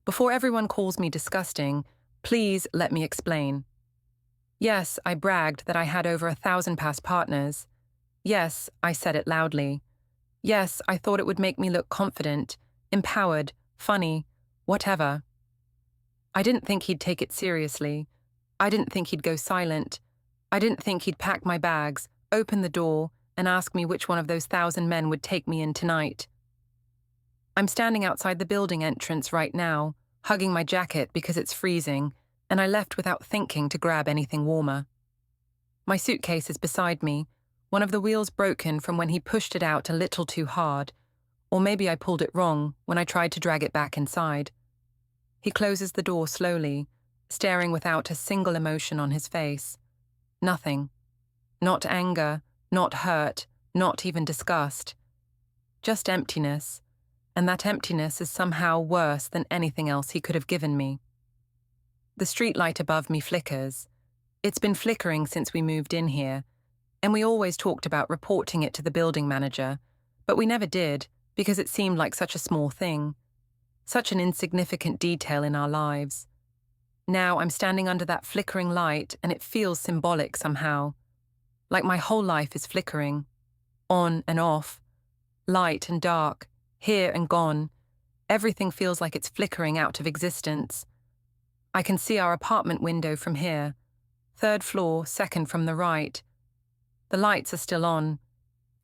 Before everyone calls me disgusting, please let me explain. Yes, I bragged that I had over 1,000 past partners. Yes, I said it loudly. Yes, I thought it would make me look confident, empowered, funny, whatever. I didn't think he'd take it seriously. I didn't think he'd go silent. I didn't think he'd pack my bags, open the door, and ask me which one of those 1,000 men would take me in tonight. I'm standing outside the building entrance right now, hugging my jacket because it's freezing, and I left without thinking to grab anything warmer. My suitcase is beside me, one of the wheels broken from when he pushed it out a little too hard, or maybe I pulled it wrong when I tried to drag it back inside. He closes the door slowly, staring without a single emotion on his face. Nothing. Not anger, not hurt, not even disgust. Just emptiness, and that emptiness is somehow worse than anything else he could have given me. The streetlight above me flickers. It's been flickering since we moved in here, and we always talked about reporting it to the building manager, but we never did because it seemed like such a small thing, such an insignificant detail in our lives. Now I'm standing under that flickering light and it feels symbolic somehow, like my whole life is flickering, on and off, light and dark, here and gone. Everything feels like it's flickering out of existence. I can see our apartment window from here, 3rd floor, 2nd from the right. The lights are still on.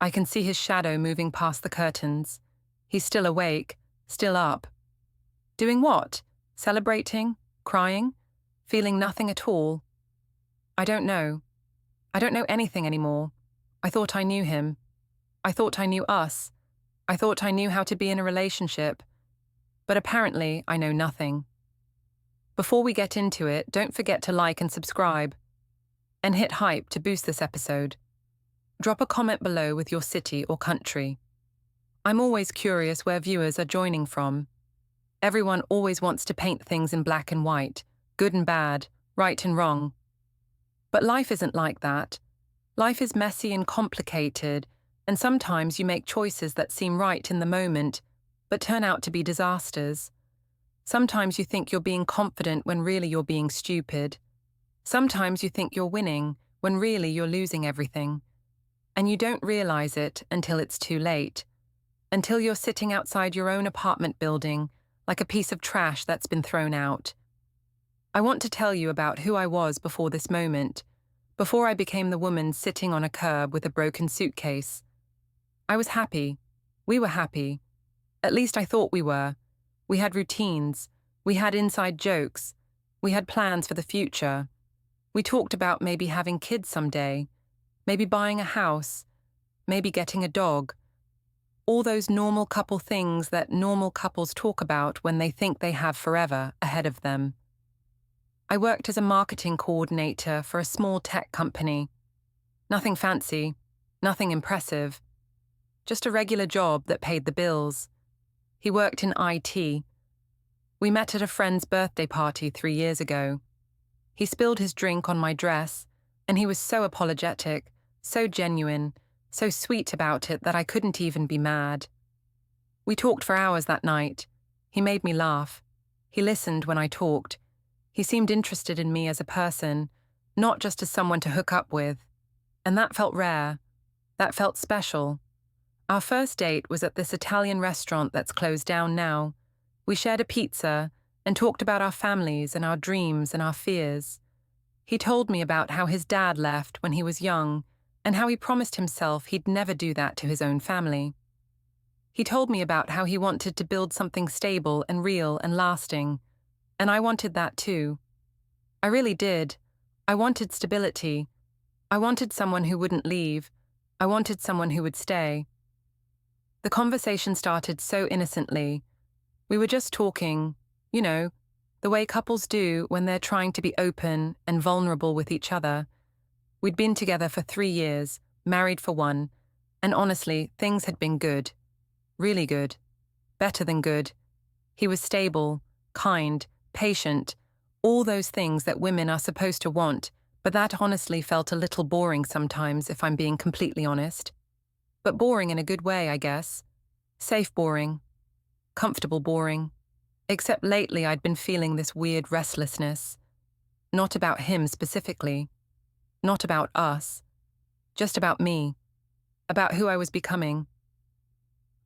I can see his shadow moving past the curtains. He's still awake, still up. Doing what? Celebrating? Crying? Feeling nothing at all? I don't know. I don't know anything anymore. I thought I knew him. I thought I knew us. I thought I knew how to be in a relationship. But apparently, I know nothing. Before we get into it, don't forget to like and subscribe. And hit hype to boost this episode. Drop a comment below with your city or country. I'm always curious where viewers are joining from. Everyone always wants to paint things in black and white, good and bad, right and wrong. But life isn't like that. Life is messy and complicated, and sometimes you make choices that seem right in the moment, but turn out to be disasters. Sometimes you think you're being confident when really you're being stupid. Sometimes you think you're winning when really you're losing everything. And you don't realize it until it's too late. Until you're sitting outside your own apartment building, like a piece of trash that's been thrown out. I want to tell you about who I was before this moment, before I became the woman sitting on a curb with a broken suitcase. I was happy. We were happy. At least I thought we were. We had routines. We had inside jokes. We had plans for the future. We talked about maybe having kids someday, maybe buying a house, maybe getting a dog. All those normal couple things that normal couples talk about when they think they have forever ahead of them. I worked as a marketing coordinator for a small tech company. Nothing fancy, nothing impressive. Just a regular job that paid the bills. He worked in IT. We met at a friend's birthday party 3 years ago. He spilled his drink on my dress, and he was so apologetic, so genuine, so sweet about it that I couldn't even be mad. We talked for hours that night. He made me laugh. He listened when I talked. He seemed interested in me as a person, not just as someone to hook up with. And that felt rare. That felt special. Our first date was at this Italian restaurant that's closed down now. We shared a pizza and talked about our families and our dreams and our fears. He told me about how his dad left when he was young and how he promised himself he'd never do that to his own family. He told me about how he wanted to build something stable and real and lasting, and I wanted that too. I really did. I wanted stability. I wanted someone who wouldn't leave. I wanted someone who would stay. The conversation started so innocently. We were just talking, you know, the way couples do when they're trying to be open and vulnerable with each other. We'd been together for 3 years, married for 1, and honestly, things had been good. Really good. Better than good. He was stable, kind, patient, all those things that women are supposed to want, but that honestly felt a little boring sometimes, if I'm being completely honest. But boring in a good way, I guess. Safe boring. Comfortable boring. Except lately I'd been feeling this weird restlessness. Not about him specifically. Not about us. Just about me. About who I was becoming.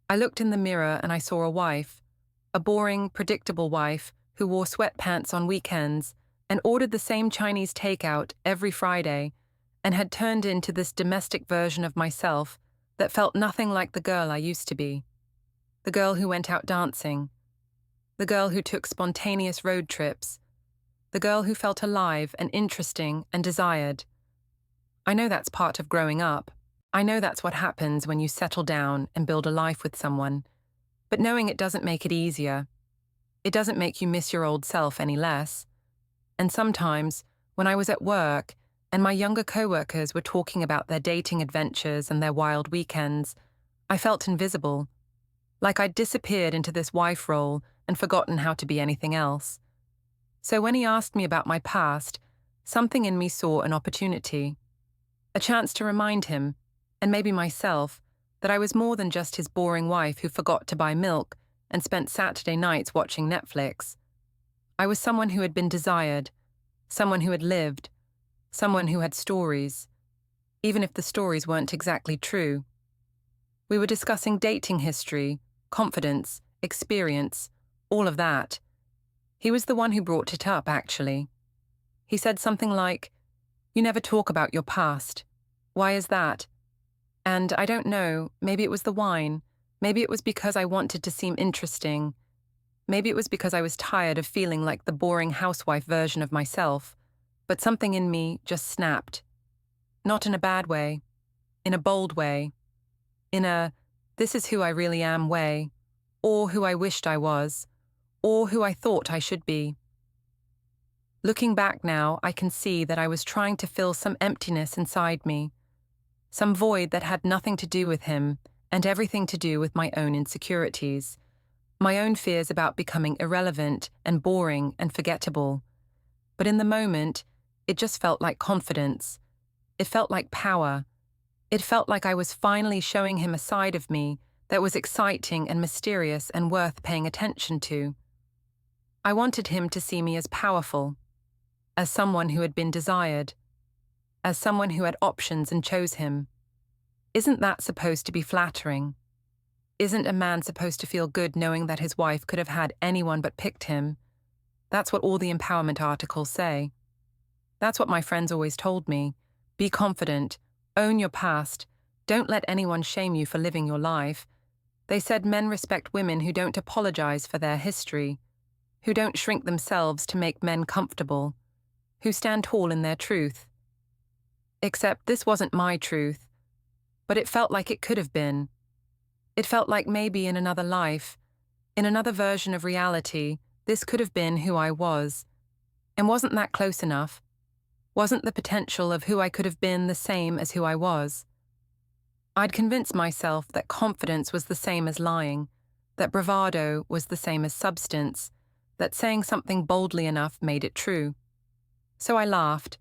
I looked in the mirror and I saw a wife. A boring, predictable wife who wore sweatpants on weekends and ordered the same Chinese takeout every Friday and had turned into this domestic version of myself that felt nothing like the girl I used to be. The girl who went out dancing. The girl who took spontaneous road trips. The girl who felt alive and interesting and desired. I know that's part of growing up. I know that's what happens when you settle down and build a life with someone. But knowing it doesn't make it easier. It doesn't make you miss your old self any less. And sometimes, when I was at work and my younger coworkers were talking about their dating adventures and their wild weekends, I felt invisible. Like I'd disappeared into this wife role and forgotten how to be anything else. So when he asked me about my past, something in me saw an opportunity. A chance to remind him, and maybe myself, that I was more than just his boring wife who forgot to buy milk and spent Saturday nights watching Netflix. I was someone who had been desired, someone who had lived, someone who had stories, even if the stories weren't exactly true. We were discussing dating history, confidence, experience, all of that. He was the one who brought it up, actually. He said something like, "You never talk about your past. Why is that?" And I don't know, maybe it was the wine, maybe it was because I wanted to seem interesting, maybe it was because I was tired of feeling like the boring housewife version of myself, but something in me just snapped. Not in a bad way, in a bold way, in a, this is who I really am way, or who I wished I was, or who I thought I should be. Looking back now, I can see that I was trying to fill some emptiness inside me, some void that had nothing to do with him and everything to do with my own insecurities, my own fears about becoming irrelevant and boring and forgettable. But in the moment, it just felt like confidence. It felt like power. It felt like I was finally showing him a side of me that was exciting and mysterious and worth paying attention to. I wanted him to see me as powerful, as someone who had been desired, as someone who had options and chose him. Isn't that supposed to be flattering? Isn't a man supposed to feel good knowing that his wife could have had anyone but picked him? That's what all the empowerment articles say. That's what my friends always told me. Be confident, own your past, don't let anyone shame you for living your life. They said men respect women who don't apologize for their history, who don't shrink themselves to make men comfortable, who stand tall in their truth. Except this wasn't my truth, but it felt like it could have been. It felt like maybe in another life, in another version of reality, this could have been who I was. And wasn't that close enough? Wasn't the potential of who I could have been the same as who I was? I'd convinced myself that confidence was the same as lying, that bravado was the same as substance, that saying something boldly enough made it true. So I laughed.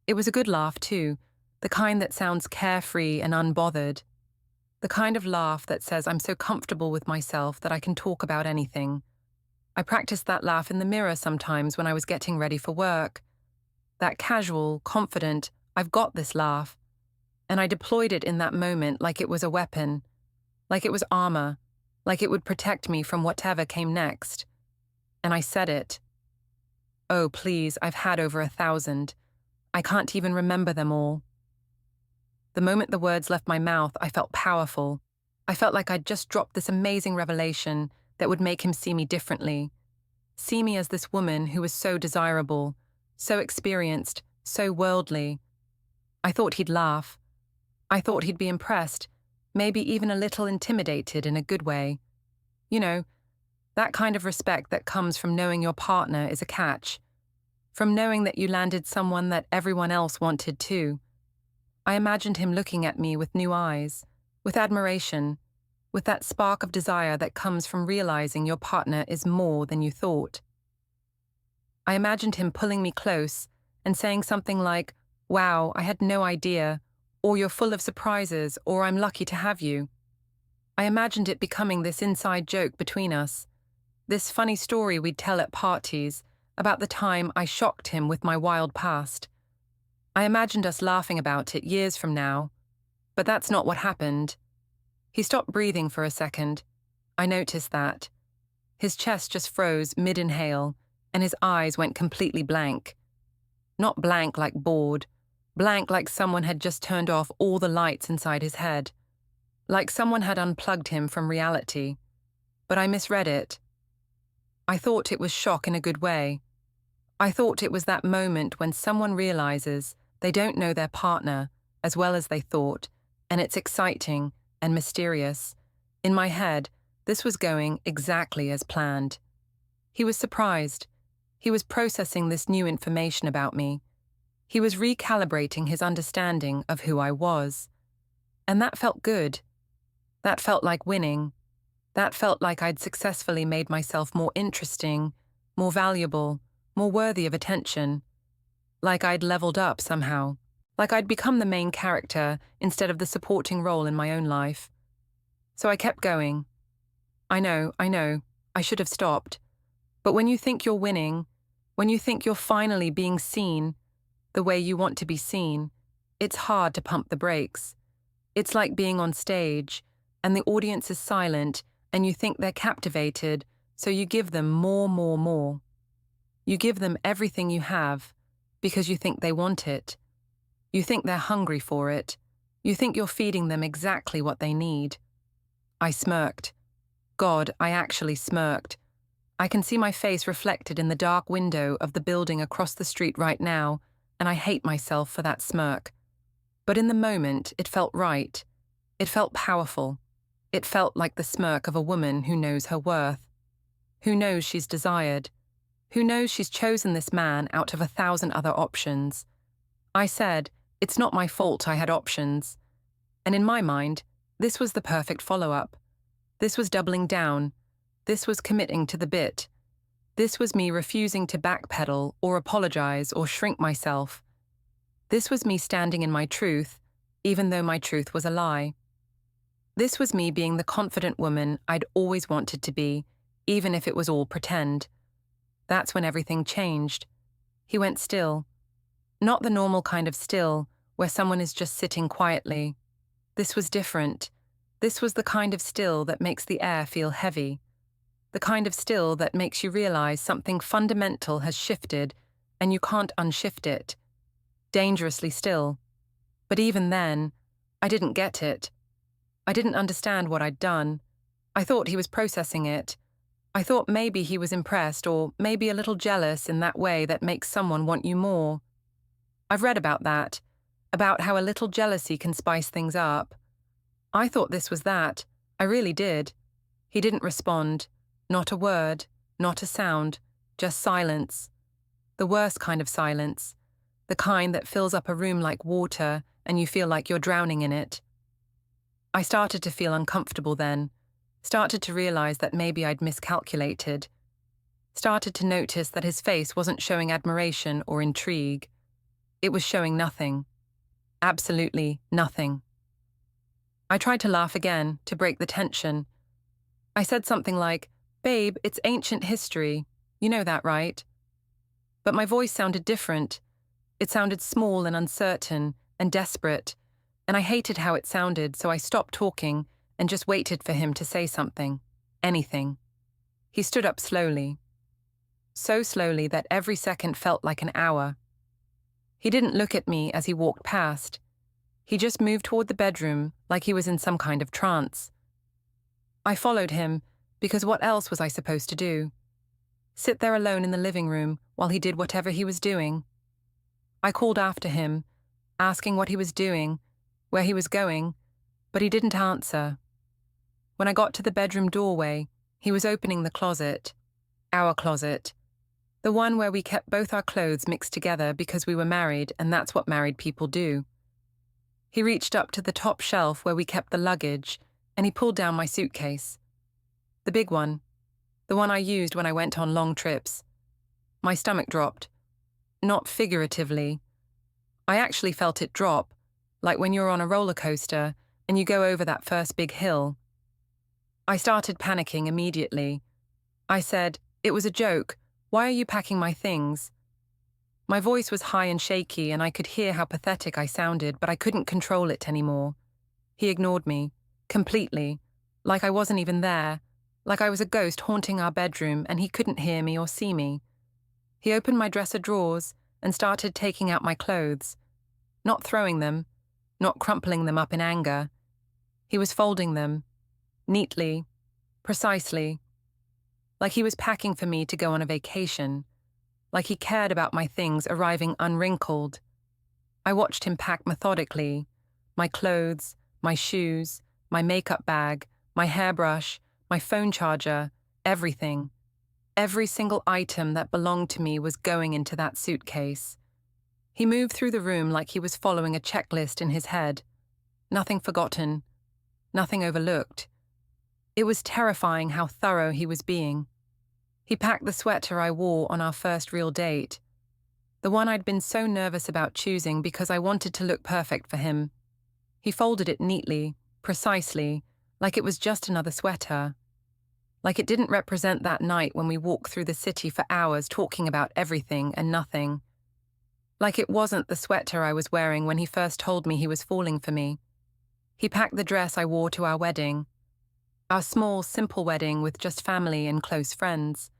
It was a good laugh, too, the kind that sounds carefree and unbothered. The kind of laugh that says I'm so comfortable with myself that I can talk about anything. I practiced that laugh in the mirror sometimes when I was getting ready for work. That casual, confident, I've got this laugh. And I deployed it in that moment like it was a weapon, like it was armor, like it would protect me from whatever came next. And I said it. Oh, please, I've had over 1,000. I can't even remember them all. The moment the words left my mouth, I felt powerful. I felt like I'd just dropped this amazing revelation that would make him see me differently. See me as this woman who was so desirable, so experienced, so worldly. I thought he'd laugh. I thought he'd be impressed, maybe even a little intimidated in a good way. You know, that kind of respect that comes from knowing your partner is a catch, from knowing that you landed someone that everyone else wanted too. I imagined him looking at me with new eyes, with admiration, with that spark of desire that comes from realizing your partner is more than you thought. I imagined him pulling me close and saying something like, "Wow, I had no idea," or "You're full of surprises," or "I'm lucky to have you." I imagined it becoming this inside joke between us, This funny story we'd tell at parties about the time I shocked him with my wild past. I imagined us laughing about it years from now, but that's not what happened. He stopped breathing for a second. I noticed that. His chest just froze mid-inhale, and his eyes went completely blank. Not blank like bored, blank like someone had just turned off all the lights inside his head. Like someone had unplugged him from reality. But I misread it. I thought it was shock in a good way. I thought it was that moment when someone realizes they don't know their partner as well as they thought, and it's exciting and mysterious. In my head, this was going exactly as planned. He was surprised. He was processing this new information about me. He was recalibrating his understanding of who I was. And that felt good. That felt like winning. That felt like I'd successfully made myself more interesting, more valuable, more worthy of attention. Like I'd leveled up somehow. Like I'd become the main character instead of the supporting role in my own life. So I kept going. I know, I should have stopped. But when you think you're winning, when you think you're finally being seen the way you want to be seen, it's hard to pump the brakes. It's like being on stage, and the audience is silent, and you think they're captivated, so you give them more. You give them everything you have, because you think they want it. You think they're hungry for it. You think you're feeding them exactly what they need. I smirked. God, I actually smirked. I can see my face reflected in the dark window of the building across the street right now, and I hate myself for that smirk. But in the moment, it felt right. It felt powerful. It felt like the smirk of a woman who knows her worth. Who knows she's desired. Who knows she's chosen this man out of 1,000 other options. I said, it's not my fault I had options. And in my mind, this was the perfect follow-up. This was doubling down. This was committing to the bit. This was me refusing to backpedal or apologize or shrink myself. This was me standing in my truth, even though my truth was a lie. This was me being the confident woman I'd always wanted to be, even if it was all pretend. That's when everything changed. He went still. Not the normal kind of still, where someone is just sitting quietly. This was different. This was the kind of still that makes the air feel heavy. The kind of still that makes you realize something fundamental has shifted and you can't unshift it. Dangerously still. But even then, I didn't get it. I didn't understand what I'd done. I thought he was processing it. I thought maybe he was impressed or maybe a little jealous in that way that makes someone want you more. I've read about that, about how a little jealousy can spice things up. I thought this was that. I really did. He didn't respond. Not a word, not a sound, just silence. The worst kind of silence. The kind that fills up a room like water and you feel like you're drowning in it. I started to feel uncomfortable then. Started to realize that maybe I'd miscalculated. Started to notice that his face wasn't showing admiration or intrigue. It was showing nothing. Absolutely nothing. I tried to laugh again, to break the tension. I said something like, "Babe, it's ancient history. You know that, right?" But my voice sounded different. It sounded small and uncertain and desperate, and I hated how it sounded, so I stopped talking and just waited for him to say something. Anything. He stood up slowly. So slowly that every second felt like an hour. He didn't look at me as he walked past. He just moved toward the bedroom like he was in some kind of trance. I followed him because what else was I supposed to do? Sit there alone in the living room while he did whatever he was doing? I called after him, asking what he was doing, where he was going, but he didn't answer. When I got to the bedroom doorway, he was opening the closet. Our closet. The one where we kept both our clothes mixed together because we were married and that's what married people do. He reached up to the top shelf where we kept the luggage and he pulled down my suitcase. The big one. The one I used when I went on long trips. My stomach dropped. Not figuratively. I actually felt it drop, like when you're on a roller coaster and you go over that first big hill. I started panicking immediately. I said, "It was a joke. Why are you packing my things?" My voice was high and shaky, and I could hear how pathetic I sounded, but I couldn't control it anymore. He ignored me, completely, like I wasn't even there, like I was a ghost haunting our bedroom and he couldn't hear me or see me. He opened my dresser drawers and started taking out my clothes, not throwing them, not crumpling them up in anger. He was folding them, neatly, precisely, like he was packing for me to go on a vacation, like he cared about my things arriving unwrinkled. I watched him pack methodically, my clothes, my shoes, my makeup bag, my hairbrush, my phone charger, everything. Every single item that belonged to me was going into that suitcase. He moved through the room like he was following a checklist in his head. Nothing forgotten, nothing overlooked. It was terrifying how thorough he was being. He packed the sweater I wore on our first real date, the one I'd been so nervous about choosing because I wanted to look perfect for him. He folded it neatly, precisely, like it was just another sweater. Like it didn't represent that night when we walked through the city for hours talking about everything and nothing. Like it wasn't the sweater I was wearing when he first told me he was falling for me. He packed the dress I wore to our wedding. Our small, simple wedding with just family and close friends.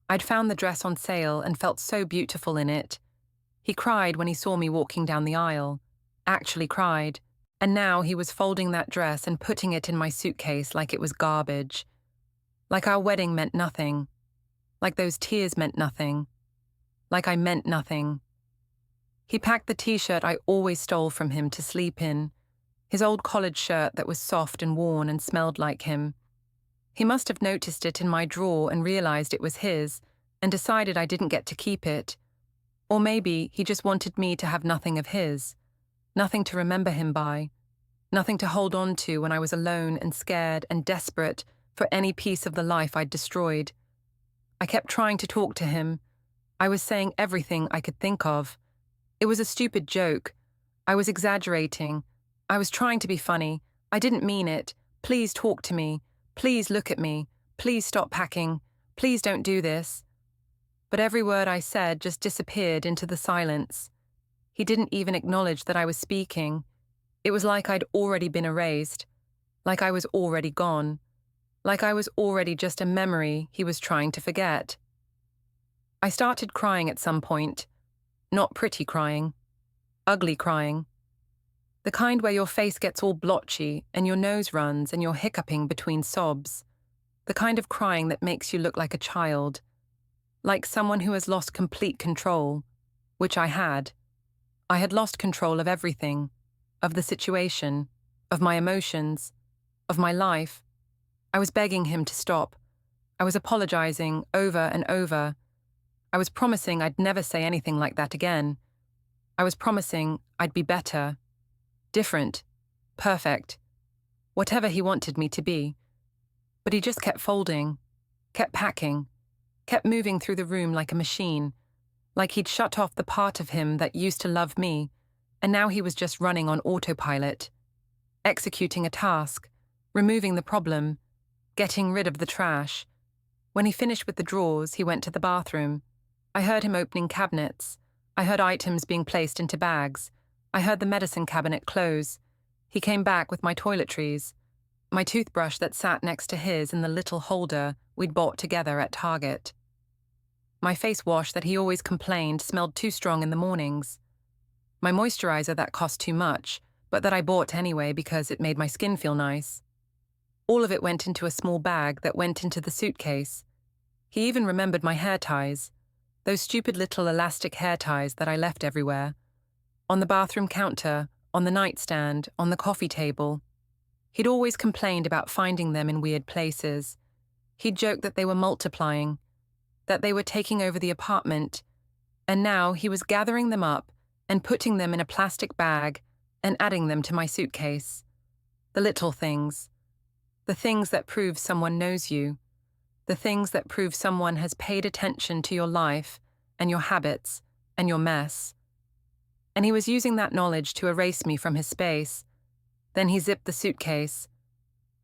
I'd found the dress on sale and felt so beautiful in it. He cried when he saw me walking down the aisle. Actually cried. And now he was folding that dress and putting it in my suitcase like it was garbage. Like our wedding meant nothing. Like those tears meant nothing. Like I meant nothing. He packed the t-shirt I always stole from him to sleep in. His old college shirt that was soft and worn and smelled like him. He must have noticed it in my drawer and realized it was his, and decided I didn't get to keep it. Or maybe he just wanted me to have nothing of his. Nothing to remember him by. Nothing to hold on to when I was alone and scared and desperate for any piece of the life I'd destroyed. I kept trying to talk to him. I was saying everything I could think of. It was a stupid joke. I was exaggerating. I was trying to be funny. I didn't mean it. Please talk to me. Please look at me. Please stop packing. Please don't do this. But every word I said just disappeared into the silence. He didn't even acknowledge that I was speaking. It was like I'd already been erased. Like I was already gone. Like I was already just a memory he was trying to forget. I started crying at some point. Not pretty crying. Ugly crying. The kind where your face gets all blotchy and your nose runs and you're hiccuping between sobs. The kind of crying that makes you look like a child. Like someone who has lost complete control, which I had. I had lost control of everything, of the situation, of my emotions, of my life. I was begging him to stop. I was apologizing over and over. I was promising I'd never say anything like that again. I was promising I'd be better. Different, perfect, whatever he wanted me to be. But he just kept folding, kept packing, kept moving through the room like a machine, like he'd shut off the part of him that used to love me, and now he was just running on autopilot, executing a task, removing the problem, getting rid of the trash. When he finished with the drawers, he went to the bathroom. I heard him opening cabinets. I heard items being placed into bags. I heard the medicine cabinet close. He came back with my toiletries, my toothbrush that sat next to his in the little holder we'd bought together at Target. My face wash that he always complained smelled too strong in the mornings. My moisturizer that cost too much, but that I bought anyway because it made my skin feel nice. All of it went into a small bag that went into the suitcase. He even remembered my hair ties, those stupid little elastic hair ties that I left everywhere. On the bathroom counter, on the nightstand, on the coffee table. He'd always complained about finding them in weird places. He'd joked that they were multiplying, that they were taking over the apartment, and now he was gathering them up and putting them in a plastic bag and adding them to my suitcase. The little things. The things that prove someone knows you. The things that prove someone has paid attention to your life and your habits and your mess. And he was using that knowledge to erase me from his space. Then he zipped the suitcase.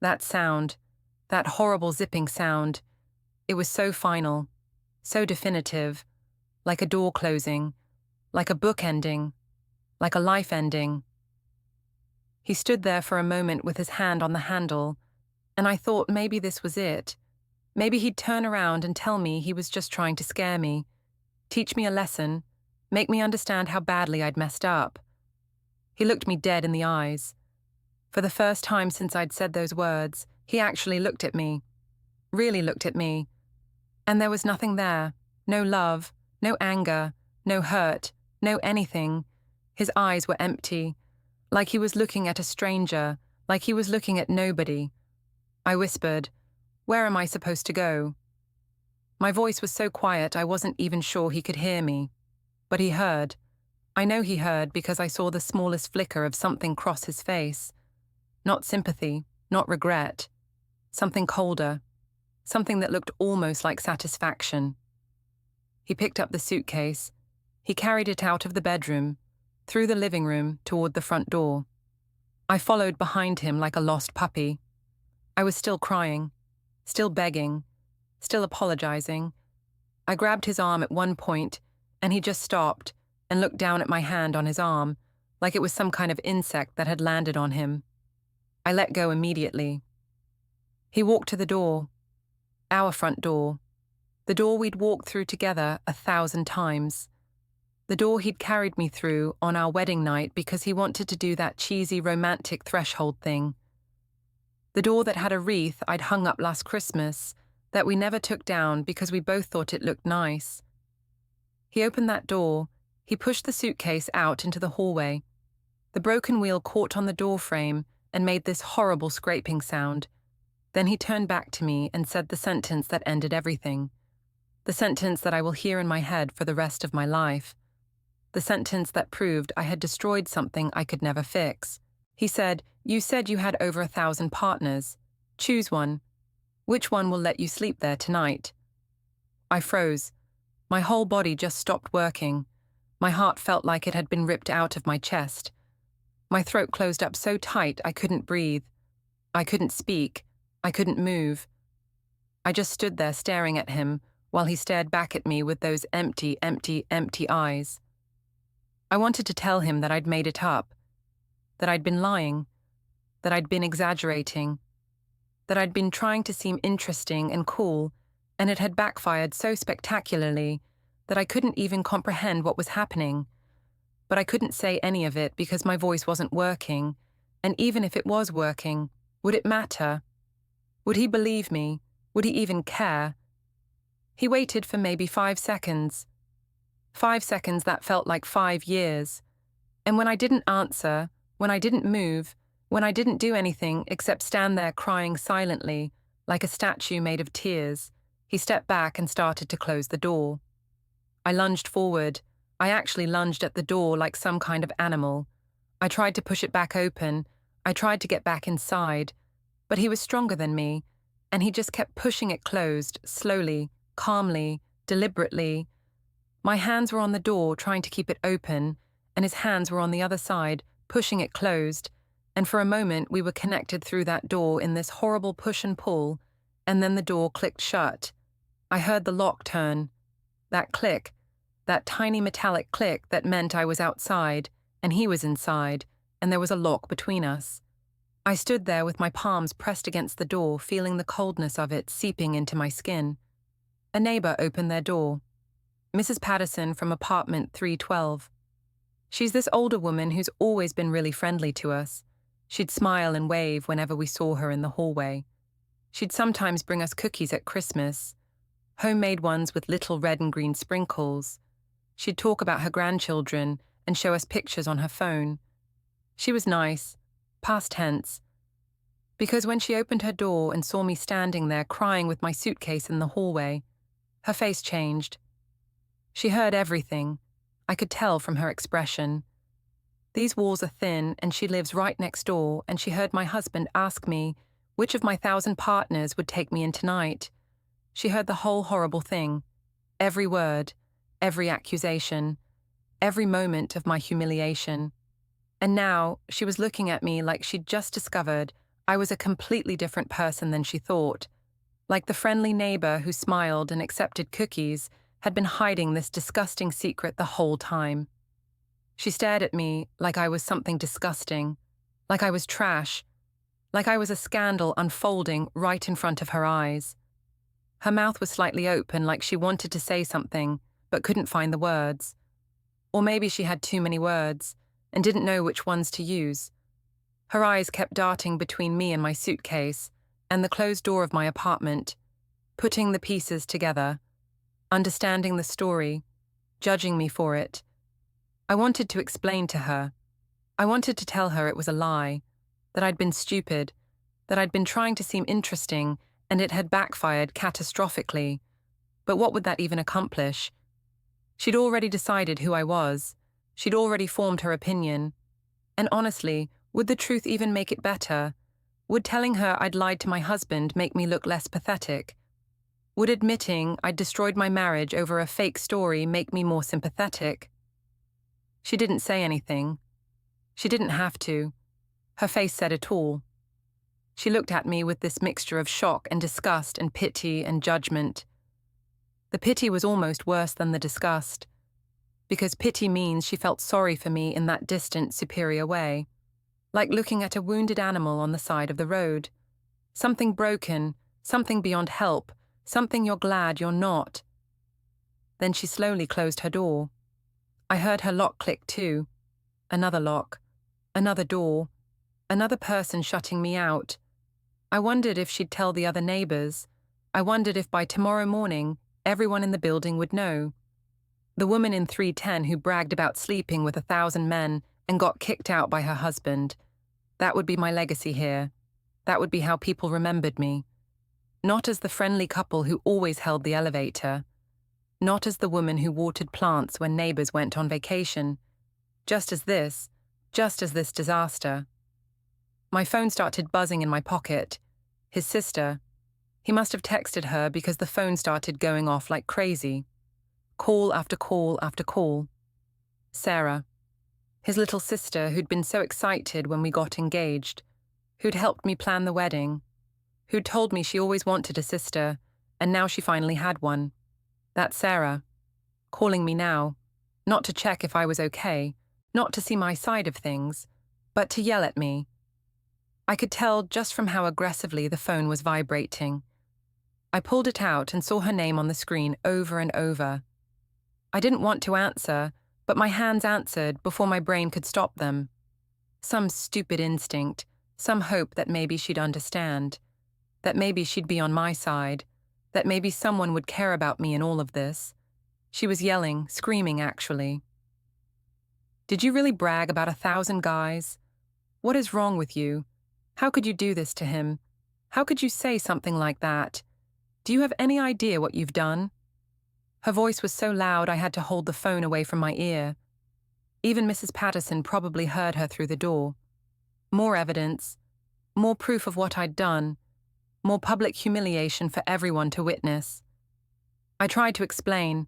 That sound, that horrible zipping sound, It was so final, so definitive, like a door closing, like a book ending, like a life ending. He stood there for a moment with his hand on the handle, and I thought maybe this was it. Maybe he'd turn around and tell me he was just trying to scare me, teach me a lesson, make me understand how badly I'd messed up. He looked me dead in the eyes. For the first time since I'd said those words, he actually looked at me, really looked at me. And there was nothing there, no love, no anger, no hurt, no anything. His eyes were empty, like he was looking at a stranger, like he was looking at nobody. I whispered, "Where am I supposed to go?" My voice was so quiet I wasn't even sure he could hear me. But he heard. I know he heard because I saw the smallest flicker of something cross his face. Not sympathy, not regret. Something colder. Something that looked almost like satisfaction. He picked up the suitcase. He carried it out of the bedroom, through the living room toward the front door. I followed behind him like a lost puppy. I was still crying, still begging, still apologizing. I grabbed his arm at one point, and he just stopped and looked down at my hand on his arm, like it was some kind of insect that had landed on him. I let go immediately. He walked to the door, our front door, the door we'd walked through together 1,000 times. The door he'd carried me through on our wedding night because he wanted to do that cheesy romantic threshold thing. The door that had a wreath I'd hung up last Christmas that we never took down because we both thought it looked nice. He opened that door. He pushed the suitcase out into the hallway. The broken wheel caught on the door frame and made this horrible scraping sound. Then he turned back to me and said the sentence that ended everything. The sentence that I will hear in my head for the rest of my life. The sentence that proved I had destroyed something I could never fix. He said, "You said you had over 1,000 partners. Choose one. Which one will let you sleep there tonight?" I froze. My whole body just stopped working. My heart felt like it had been ripped out of my chest. My throat closed up so tight I couldn't breathe. I couldn't speak. I couldn't move. I just stood there staring at him while he stared back at me with those empty, empty, empty eyes. I wanted to tell him that I'd made it up, that I'd been lying, that I'd been exaggerating, that I'd been trying to seem interesting and cool, and it had backfired so spectacularly that I couldn't even comprehend what was happening. But I couldn't say any of it because my voice wasn't working, and even if it was working, would it matter? Would he believe me? Would he even care? He waited for maybe 5 seconds. 5 seconds that felt like 5 years. And when I didn't answer, when I didn't move, when I didn't do anything except stand there crying silently, like a statue made of tears, he stepped back and started to close the door. I lunged forward. I actually lunged at the door like some kind of animal. I tried to push it back open. I tried to get back inside. But he was stronger than me, and he just kept pushing it closed, slowly, calmly, deliberately. My hands were on the door, trying to keep it open, and his hands were on the other side, pushing it closed, and for a moment we were connected through that door in this horrible push and pull, and then the door clicked shut. I heard the lock turn. That click, that tiny metallic click that meant I was outside, and he was inside, and there was a lock between us. I stood there with my palms pressed against the door, feeling the coldness of it seeping into my skin. A neighbor opened their door. Mrs. Patterson from apartment 312. She's this older woman who's always been really friendly to us. She'd smile and wave whenever we saw her in the hallway. She'd sometimes bring us cookies at Christmas, homemade ones with little red and green sprinkles. She'd talk about her grandchildren and show us pictures on her phone. She was nice, past tense, because when she opened her door and saw me standing there crying with my suitcase in the hallway, her face changed. She heard everything. I could tell from her expression. These walls are thin, and she lives right next door, and she heard my husband ask me which of my 1,000 partners would take me in tonight. She heard the whole horrible thing, every word, every accusation, every moment of my humiliation. And now she was looking at me like she'd just discovered I was a completely different person than she thought, Like the friendly neighbor who smiled and accepted cookies had been hiding this disgusting secret the whole time. She stared at me like I was something disgusting, like I was trash, like I was a scandal unfolding right in front of her eyes. Her mouth was slightly open, like she wanted to say something, but couldn't find the words. Or maybe she had too many words and didn't know which ones to use. Her eyes kept darting between me and my suitcase and the closed door of my apartment, putting the pieces together, understanding the story, judging me for it. I wanted to explain to her. I wanted to tell her it was a lie, that I'd been stupid, that I'd been trying to seem interesting and it had backfired catastrophically. But what would that even accomplish? She'd already decided who I was. She'd already formed her opinion. And honestly, would the truth even make it better? Would telling her I'd lied to my husband make me look less pathetic? Would admitting I'd destroyed my marriage over a fake story make me more sympathetic? She didn't say anything. She didn't have to. Her face said it all. She looked at me with this mixture of shock and disgust and pity and judgment. The pity was almost worse than the disgust, because pity means she felt sorry for me in that distant, superior way, like looking at a wounded animal on the side of the road. Something broken, something beyond help, something you're glad you're not. Then she slowly closed her door. I heard her lock click too. Another lock. Another door. Another person shutting me out. I wondered if she'd tell the other neighbors. I wondered if by tomorrow morning everyone in the building would know. The woman in 310 who bragged about sleeping with 1,000 men and got kicked out by her husband. That would be my legacy here. That would be how people remembered me. Not as the friendly couple who always held the elevator. Not as the woman who watered plants when neighbors went on vacation. Just as this disaster. My phone started buzzing in my pocket. His sister. He must have texted her because the phone started going off like crazy. Call after call after call. Sarah. His little sister who'd been so excited when we got engaged, who'd helped me plan the wedding, who'd told me she always wanted a sister, and now she finally had one. That's Sarah. Calling me now. Not to check if I was okay, not to see my side of things, but to yell at me. I could tell just from how aggressively the phone was vibrating. I pulled it out and saw her name on the screen over and over. I didn't want to answer, but my hands answered before my brain could stop them. Some stupid instinct, some hope that maybe she'd understand, that maybe she'd be on my side, that maybe someone would care about me in all of this. She was yelling, screaming actually. Did you really brag about 1,000 guys? What is wrong with you? How could you do this to him? How could you say something like that? Do you have any idea what you've done? Her voice was so loud I had to hold the phone away from my ear. Even Mrs. Patterson probably heard her through the door. More evidence, more proof of what I'd done, more public humiliation for everyone to witness. I tried to explain.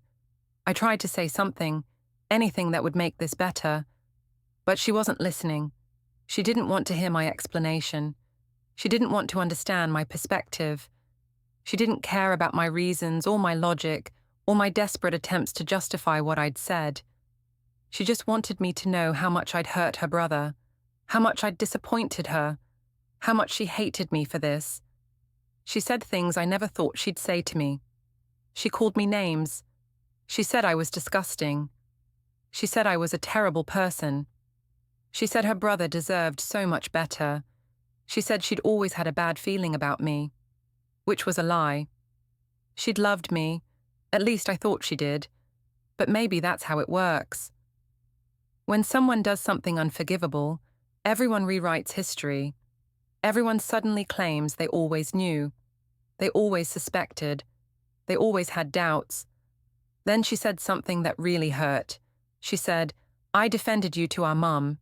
I tried to say something, anything that would make this better. But she wasn't listening. She didn't want to hear my explanation. She didn't want to understand my perspective. She didn't care about my reasons or my logic or my desperate attempts to justify what I'd said. She just wanted me to know how much I'd hurt her brother, how much I'd disappointed her, how much she hated me for this. She said things I never thought she'd say to me. She called me names. She said I was disgusting. She said I was a terrible person. She said her brother deserved so much better. She said she'd always had a bad feeling about me, which was a lie. She'd loved me, at least I thought she did, but maybe that's how it works. When someone does something unforgivable, everyone rewrites history. Everyone suddenly claims they always knew. They always suspected. They always had doubts. Then she said something that really hurt. She said, "I defended you to our mum.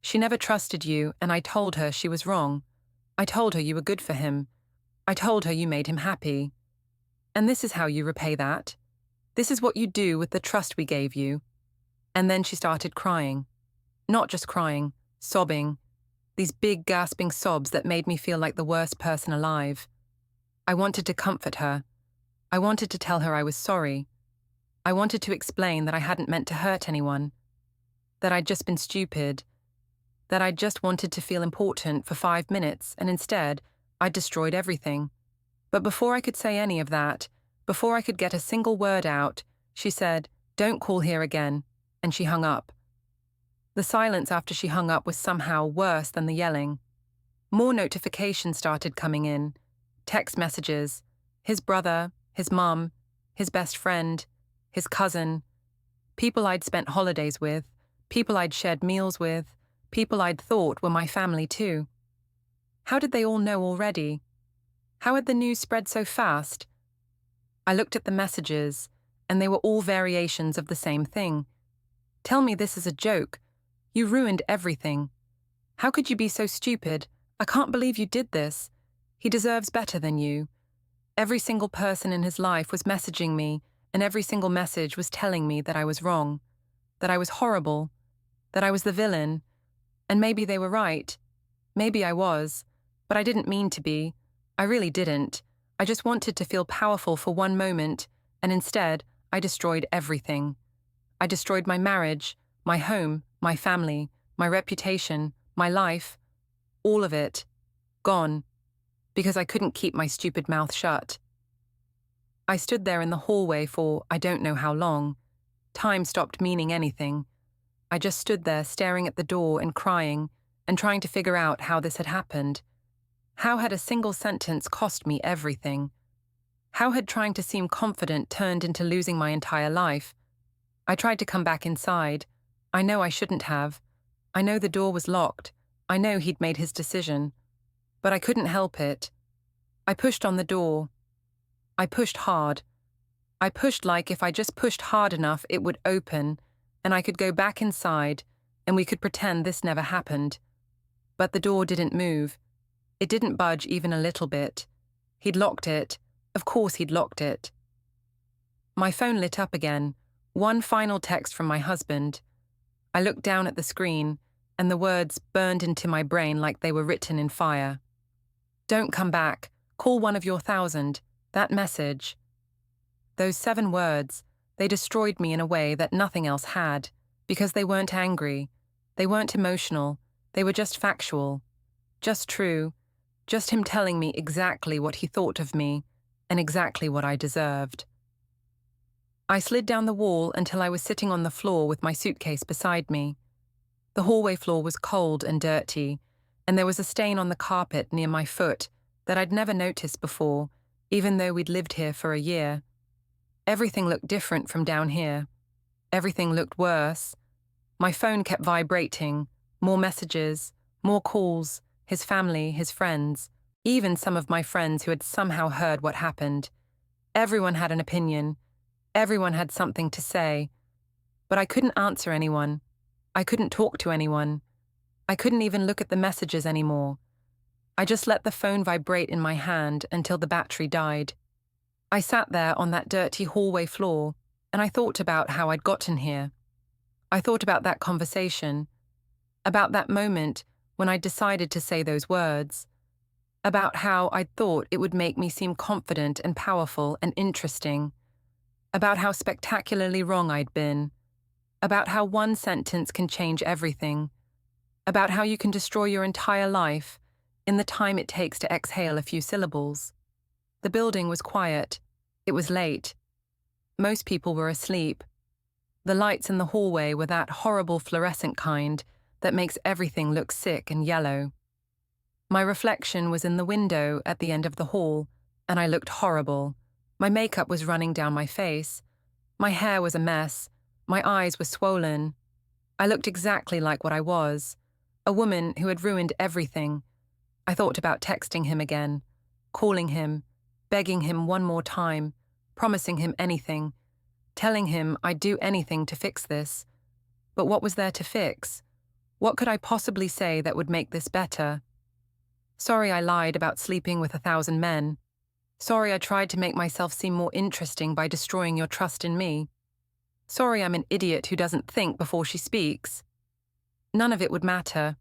She never trusted you, and I told her she was wrong. I told her you were good for him. I told her you made him happy. And this is how you repay that. This is what you do with the trust we gave you." And then she started crying. Not just crying, sobbing. These big gasping sobs that made me feel like the worst person alive. I wanted to comfort her. I wanted to tell her I was sorry. I wanted to explain that I hadn't meant to hurt anyone, that I'd just been stupid, that I'd just wanted to feel important for 5 minutes, and instead, I'd destroyed everything. But before I could say any of that, before I could get a single word out, she said, "Don't call here again," and she hung up. The silence after she hung up was somehow worse than the yelling. More notifications started coming in. Text messages. His brother, his mum, his best friend, his cousin. People I'd spent holidays with, people I'd shared meals with, people I'd thought were my family too. How did they all know already? How had the news spread so fast? I looked at the messages, and they were all variations of the same thing. "Tell me this is a joke. You ruined everything. How could you be so stupid? I can't believe you did this. He deserves better than you." Every single person in his life was messaging me, and every single message was telling me that I was wrong, that I was horrible, that I was the villain. And maybe they were right. Maybe I was. But I didn't mean to be. I really didn't. I just wanted to feel powerful for one moment, and instead, I destroyed everything. I destroyed my marriage, my home, my family, my reputation, my life. All of it. Gone. Because I couldn't keep my stupid mouth shut. I stood there in the hallway for I don't know how long. Time stopped meaning anything. I just stood there staring at the door and crying and trying to figure out how this had happened. How had a single sentence cost me everything? How had trying to seem confident turned into losing my entire life? I tried to come back inside. I know I shouldn't have. I know the door was locked. I know he'd made his decision. But I couldn't help it. I pushed on the door. I pushed hard. I pushed like if I just pushed hard enough it would open, and I could go back inside, and we could pretend this never happened. But the door didn't move. It didn't budge even a little bit. He'd locked it. Of course he'd locked it. My phone lit up again. One final text from my husband. I looked down at the screen, and the words burned into my brain like they were written in fire. "Don't come back. Call one of your 1,000. That message." Those 7 words, they destroyed me in a way that nothing else had, because they weren't angry. They weren't emotional. They were just factual. Just true. Just him telling me exactly what he thought of me, and exactly what I deserved. I slid down the wall until I was sitting on the floor with my suitcase beside me. The hallway floor was cold and dirty, and there was a stain on the carpet near my foot that I'd never noticed before, even though we'd lived here for a year. Everything looked different from down here. Everything looked worse. My phone kept vibrating, more messages, more calls, his family, his friends, even some of my friends who had somehow heard what happened. Everyone had an opinion. Everyone had something to say. But I couldn't answer anyone. I couldn't talk to anyone. I couldn't even look at the messages anymore. I just let the phone vibrate in my hand until the battery died. I sat there on that dirty hallway floor, and I thought about how I'd gotten here. I thought about that conversation, about that moment when I decided to say those words, about how I'd thought it would make me seem confident and powerful and interesting, about how spectacularly wrong I'd been, about how one sentence can change everything, about how you can destroy your entire life in the time it takes to exhale a few syllables. The building was quiet. It was late. Most people were asleep. The lights in the hallway were that horrible fluorescent kind that makes everything look sick and yellow. My reflection was in the window at the end of the hall, and I looked horrible. My makeup was running down my face. My hair was a mess. My eyes were swollen. I looked exactly like what I was, a woman who had ruined everything. I thought about texting him again, calling him, begging him one more time, promising him anything, telling him I'd do anything to fix this. But what was there to fix? What could I possibly say that would make this better? Sorry I lied about sleeping with 1,000 men. Sorry I tried to make myself seem more interesting by destroying your trust in me. Sorry I'm an idiot who doesn't think before she speaks. None of it would matter.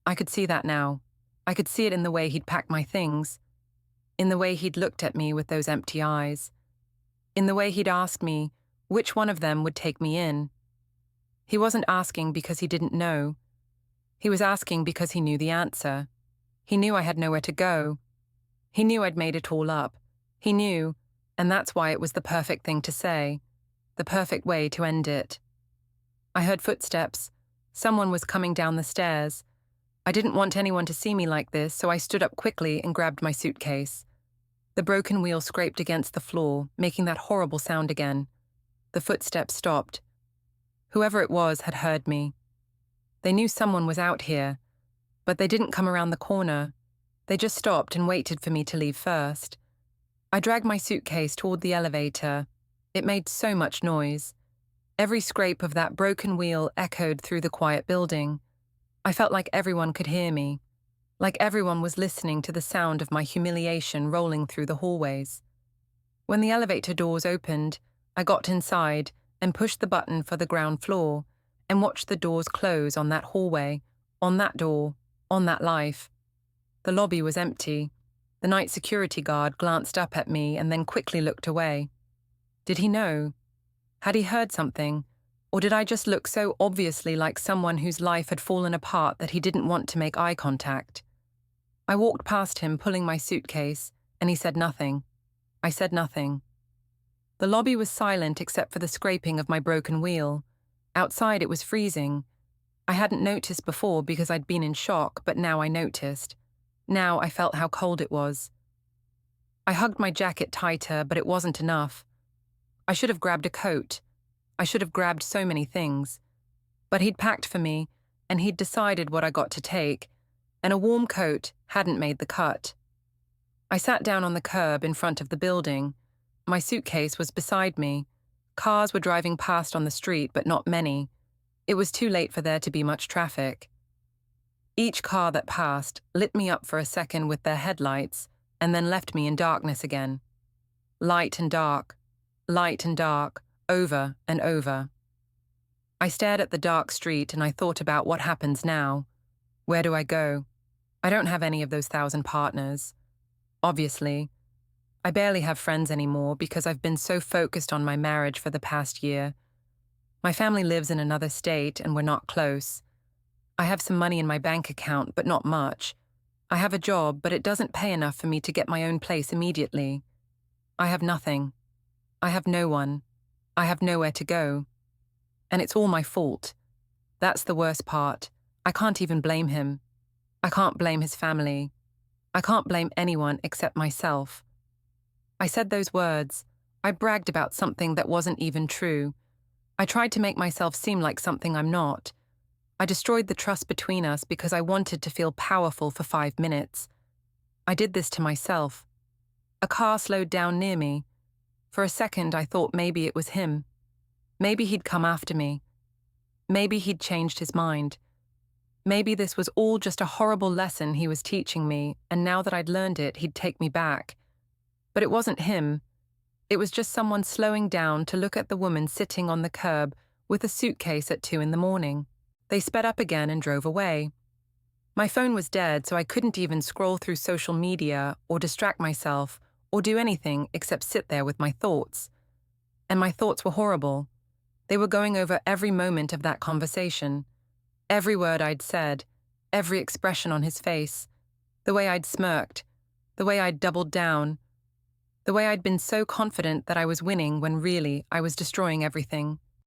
I could see that now. I could see it in the way he'd packed my things. in the way he'd looked at me with those empty eyes, in the way he'd asked me which one of them would take me in. He wasn't asking because he didn't know. He was asking because he knew the answer. He knew I had nowhere to go. He knew I'd made it all up. He knew, and that's why it was the perfect thing to say, the perfect way to end it. I heard footsteps. Someone was coming down the stairs. I didn't want anyone to see me like this, so I stood up quickly and grabbed my suitcase. The broken wheel scraped against the floor, making that horrible sound again. The footsteps stopped. Whoever it was had heard me. They knew someone was out here, but they didn't come around the corner. They just stopped and waited for me to leave first. I dragged my suitcase toward the elevator. It made so much noise. Every scrape of that broken wheel echoed through the quiet building. I felt like everyone could hear me, like everyone was listening to the sound of my humiliation rolling through the hallways. When the elevator doors opened, I got inside and pushed the button for the ground floor and watched the doors close on that hallway, on that door, on that life. The lobby was empty. The night security guard glanced up at me and then quickly looked away. Did he know? Had he heard something? Or did I just look so obviously like someone whose life had fallen apart that he didn't want to make eye contact? I walked past him, pulling my suitcase, and he said nothing. I said nothing. The lobby was silent except for the scraping of my broken wheel. Outside it was freezing. I hadn't noticed before because I'd been in shock, but now I noticed. Now I felt how cold it was. I hugged my jacket tighter, but it wasn't enough. I should have grabbed a coat. I should have grabbed so many things. But he'd packed for me, and he'd decided what I got to take, and a warm coat hadn't made the cut. I sat down on the curb in front of the building. My suitcase was beside me. Cars were driving past on the street, but not many. It was too late for there to be much traffic. Each car that passed lit me up for a second with their headlights, and then left me in darkness again. Light and dark, over and over. I stared at the dark street and I thought about what happens now. Where do I go? I don't have any of those 1,000 partners. Obviously. I barely have friends anymore because I've been so focused on my marriage for the past year. My family lives in another state and we're not close. I have some money in my bank account, but not much. I have a job, but it doesn't pay enough for me to get my own place immediately. I have nothing. I have no one. I have nowhere to go. And it's all my fault. That's the worst part. I can't even blame him. I can't blame his family. I can't blame anyone except myself. I said those words. I bragged about something that wasn't even true. I tried to make myself seem like something I'm not. I destroyed the trust between us because I wanted to feel powerful for 5 minutes. I did this to myself. A car slowed down near me. For a second, I thought maybe it was him. Maybe he'd come after me. Maybe he'd changed his mind. Maybe this was all just a horrible lesson he was teaching me, and now that I'd learned it, he'd take me back. But it wasn't him. It was just someone slowing down to look at the woman sitting on the curb with a suitcase at 2 a.m. They sped up again and drove away. My phone was dead, so I couldn't even scroll through social media or distract myself or do anything except sit there with my thoughts. And my thoughts were horrible. They were going over every moment of that conversation, every word I'd said, every expression on his face, the way I'd smirked, the way I'd doubled down, the way I'd been so confident that I was winning when really I was destroying everything.